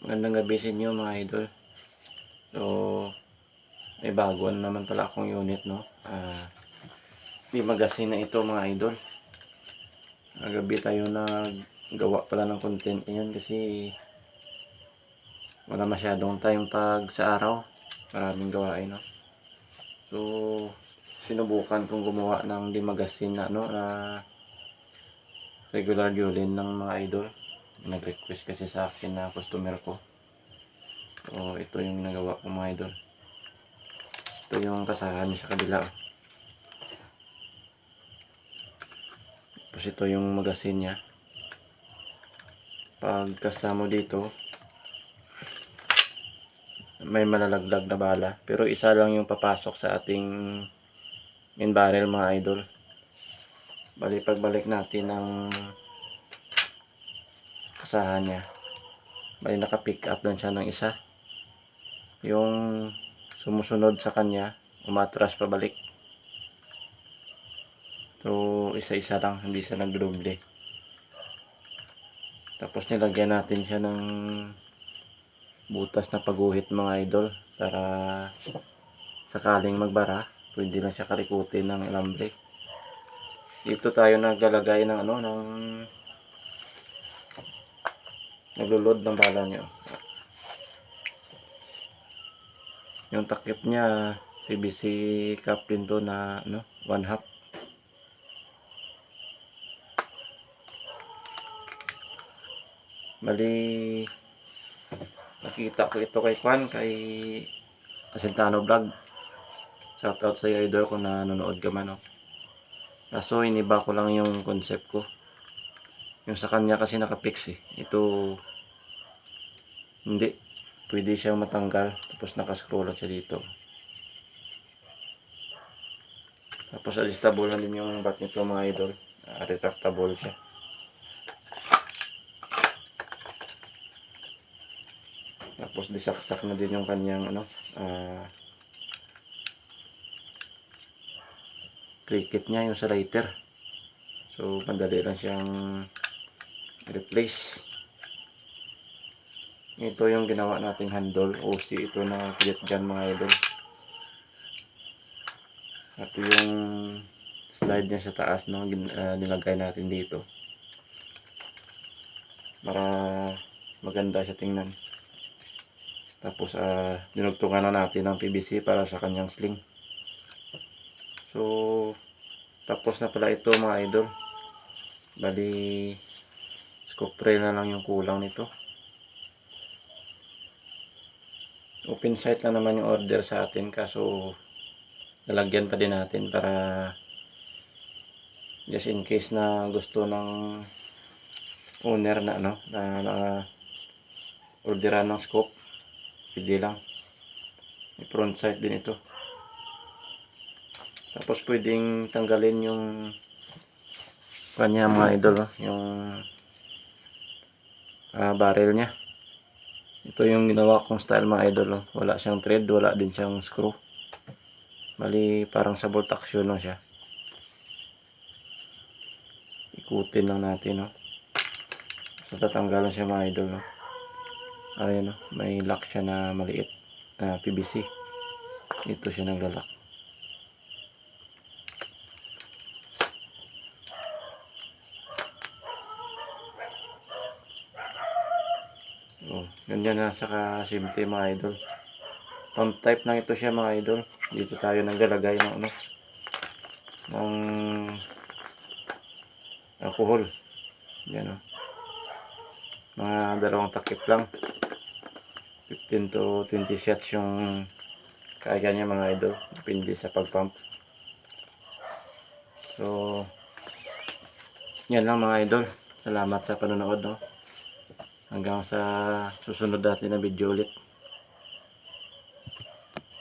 Magandang gabi sa inyo mga idol. So, may bago na naman pala akong unit, no? Di magasin na ito mga idol. Gabi tayo naggawa pala ng content ngayon kasi wala masyadong time pag sa araw. Maraming gawain, no? So, sinubukan kong gumawa ng di magasin na, no? Na regular violin ng mga idol. Nag-request kasi sa akin na customer ko. So, ito yung nagawa ko mga idol. Ito yung kasahan sa kabila. Tapos ito yung magasin niya. Pag kasama dito, may malalaglag na bala. Pero isa lang yung papasok sa ating main barrel mga idol. Bali pagbalik natin ng kasahan niya, bali naka-pick up lang siya ng isa. Yung sumusunod sa kanya, umatras pabalik. So, isa-isa lang, hindi siya nagdoble. Tapos nilagyan natin siya ng butas na paguhit mga idol para sakaling magbara, pwede lang siya karikutin ng alambre. Dito tayo naglalagay ng naglulod ng bala niyo. Yung takip niya PVC cap din to na 1/2. Bali nakita ko ito kay Asentano Vlog. Shout out sa iyo idol kung nanonood ka man, no? Kaso iniba ko lang yung concept ko. Yung sa kanya kasi nakapix eh. Ito hindi. Pwede siyang matanggal. Tapos nakascroll lang siya dito. Tapos adjustable na din yung bat nito mga idol. Retractable siya. Tapos disaksak na din yung kanyang cricket niya, yung sa lighter. So madali lang siyang replace. Ito yung ginawa nating handle, OC ito na clip dyan mga idol. At yung slide niya sa taas, no, nilagay natin dito para maganda siya tingnan. Tapos dinugtungan na natin ng PVC para sa kanyang sling. So tapos na pala ito mga idol. Bali scoop rail na lang yung kulang nito. Open sight na naman yung order sa atin, kaso lalagyan pa din natin para just in case na gusto ng owner na orderan ng scope, pwede lang. May front sight din ito. Tapos pwedeng tanggalin yung kanya mga idol, yung barrel niya. Ito yung ginawa kong style mga idol. Wala siyang thread, wala din siyang screw. Bali parang sa bolt action lang siya. Ikutin lang natin, no. So tatanggalan siya mga idol, no. Ayan, no. May lock siya na maliit na PVC. Ito siya naglalak. Ganyan na saka simple mga idol. Pump type lang ito siya mga idol. Dito tayo naglalagay ng ng alcohol. Yan, mga dalawang takip lang. 15 to 20 shots yung kaya niya mga idol. Depende sa pagpump. So yan lang mga idol. Salamat sa panonood, no. Hanggang sa susunod natin na video ulit.